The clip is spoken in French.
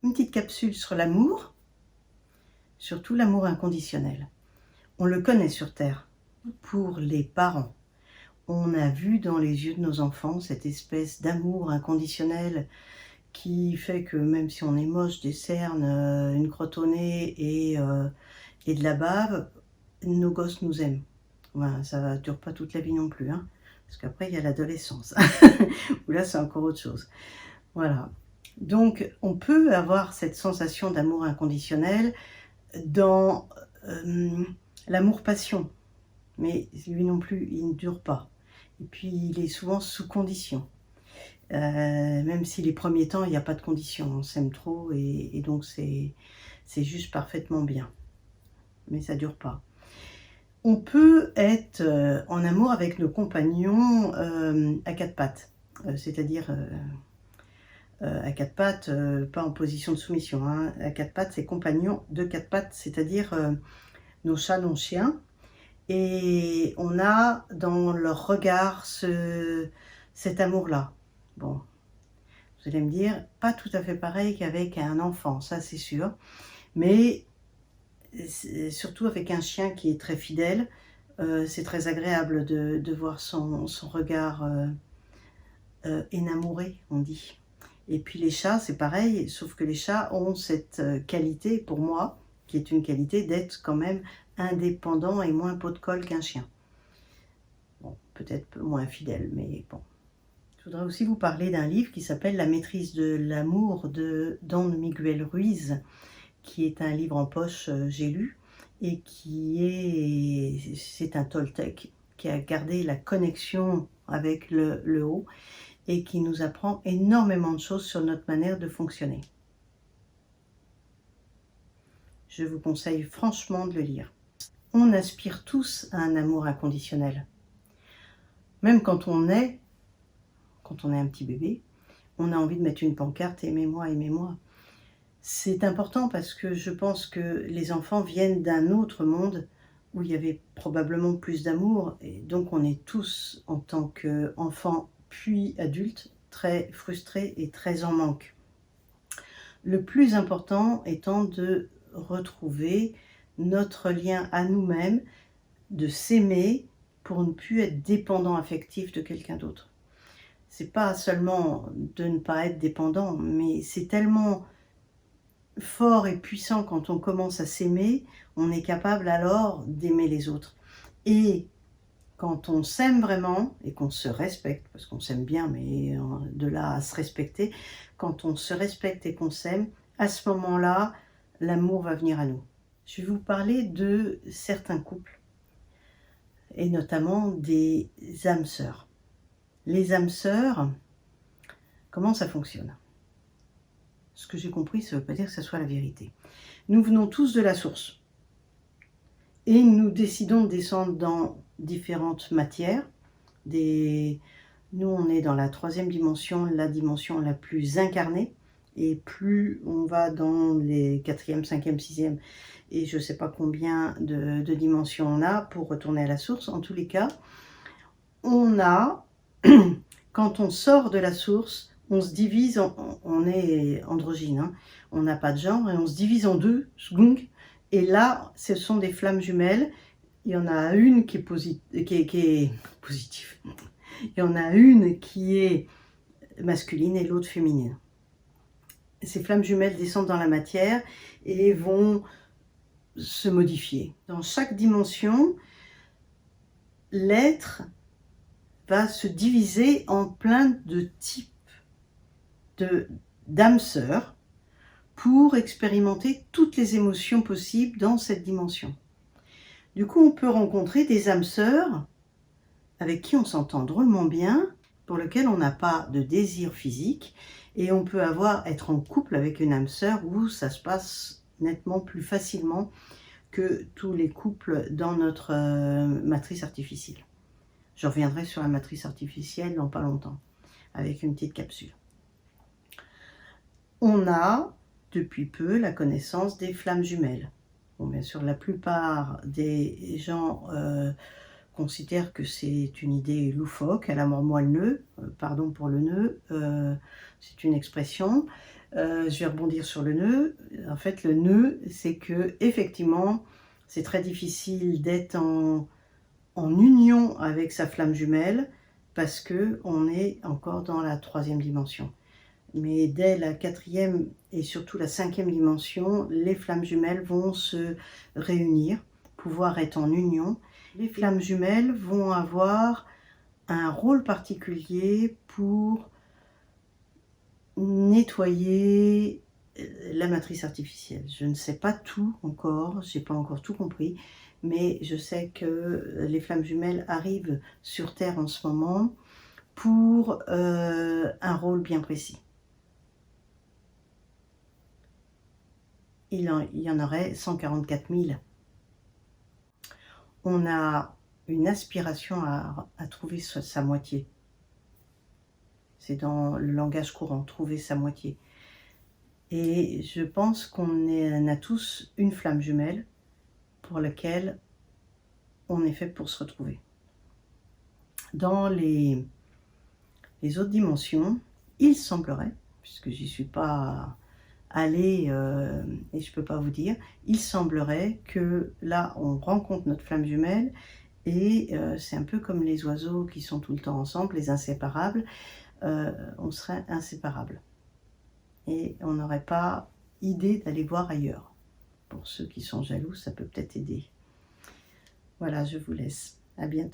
Une petite capsule sur l'amour, surtout l'amour inconditionnel. On le connaît sur Terre, pour les parents. On a vu dans les yeux de nos enfants cette espèce d'amour inconditionnel qui fait que même si on est moche, des cernes, une crotte au nez et de la bave, nos gosses nous aiment. Voilà, ça ne dure pas toute la vie non plus, hein, parce qu'après il y a l'adolescence, où là c'est encore autre chose. Voilà. Donc on peut avoir cette sensation d'amour inconditionnel dans l'amour-passion, mais lui non plus, il ne dure pas. Et puis il est souvent sous condition. Même si les premiers temps, il n'y a pas de condition, on s'aime trop et donc c'est juste parfaitement bien. Mais ça ne dure pas. On peut être en amour avec nos compagnons à quatre pattes, c'est-à-dire à quatre pattes, pas en position de soumission, hein. À quatre pattes, c'est compagnons de quatre pattes, c'est-à-dire nos chats, nos chiens. Et on a dans leur regard cet amour-là. Bon, vous allez me dire, pas tout à fait pareil qu'avec un enfant, ça c'est sûr. Mais surtout avec un chien qui est très fidèle, c'est très agréable de voir son regard énamouré, on dit. Et puis les chats, c'est pareil, sauf que les chats ont cette qualité, pour moi, qui est une qualité d'être quand même indépendant et moins pot de colle qu'un chien. Bon, peut-être moins fidèle, mais bon. Je voudrais aussi vous parler d'un livre qui s'appelle La maîtrise de l'amour de Don Miguel Ruiz, qui est un livre en poche, j'ai lu, et c'est un Toltec qui a gardé la connexion avec le haut et qui nous apprend énormément de choses sur notre manière de fonctionner. Je vous conseille franchement de le lire. On aspire tous à un amour inconditionnel. Même quand on est un petit bébé, on a envie de mettre une pancarte « Aimez-moi, aimez-moi ». C'est important parce que je pense que les enfants viennent d'un autre monde où il y avait probablement plus d'amour. Et donc on est tous, en tant qu'enfants puis adultes, très frustrés et très en manque. Le plus important étant de retrouver notre lien à nous-mêmes, de s'aimer pour ne plus être dépendant affectif de quelqu'un d'autre. C'est pas seulement de ne pas être dépendant, mais c'est tellement fort et puissant quand on commence à s'aimer, on est capable alors d'aimer les autres. Et quand on s'aime vraiment et qu'on se respecte, parce qu'on s'aime bien, mais de là à se respecter, quand on se respecte et qu'on s'aime, à ce moment-là, l'amour va venir à nous. Je vais vous parler de certains couples, et notamment des âmes sœurs. Les âmes sœurs, comment ça fonctionne ? Ce que j'ai compris, ça ne veut pas dire que ce soit la vérité. Nous venons tous de la source. Et nous décidons de descendre dans différentes matières. Nous, on est dans la troisième dimension, la dimension la plus incarnée. Et plus on va dans les quatrième, cinquième, sixième, et je ne sais pas combien de dimensions on a pour retourner à la source. En tous les cas, on a, quand on sort de la source, on se divise, on est androgyne, hein, on n'a pas de genre, et on se divise en deux, et là, ce sont des flammes jumelles. Il y en a une qui est positive. Il y en a une qui est masculine et l'autre féminine. Ces flammes jumelles descendent dans la matière et vont se modifier. Dans chaque dimension, l'être va se diviser en plein de types d'âmes sœurs pour expérimenter toutes les émotions possibles dans cette dimension. Du coup, on peut rencontrer des âmes sœurs avec qui on s'entend drôlement bien, pour lesquelles on n'a pas de désir physique, et on peut être en couple avec une âme sœur où ça se passe nettement plus facilement que tous les couples dans notre matrice artificielle. Je reviendrai sur la matrice artificielle dans pas longtemps, avec une petite capsule. On a, depuis peu, la connaissance des flammes jumelles. Bon, bien sûr, la plupart des gens considèrent que c'est une idée loufoque, à la mort moi le nœud, pardon pour le nœud, c'est une expression. Je vais rebondir sur le nœud. En fait, le nœud, c'est que effectivement, c'est très difficile d'être en union avec sa flamme jumelle parce que on est encore dans la 3e dimension. Mais dès la 4e et surtout la 5e dimension, les flammes jumelles vont se réunir, pouvoir être en union. Les flammes jumelles vont avoir un rôle particulier pour nettoyer la matrice artificielle. Je ne sais pas tout encore, je n'ai pas encore tout compris, mais je sais que les flammes jumelles arrivent sur Terre en ce moment pour un rôle bien précis. Il y en aurait 144 000. On a une aspiration à trouver sa moitié. C'est dans le langage courant, trouver sa moitié. Et je pense qu'on a tous une flamme jumelle pour laquelle on est fait pour se retrouver. Dans les autres dimensions, il semblerait, puisque j'y suis pas allée et je peux pas vous dire, il semblerait que là on rencontre notre flamme jumelle et c'est un peu comme les oiseaux qui sont tout le temps ensemble, les inséparables, on serait inséparables. Et on n'aurait pas idée d'aller voir ailleurs. Pour ceux qui sont jaloux, ça peut peut-être aider. Voilà, je vous laisse. À bientôt.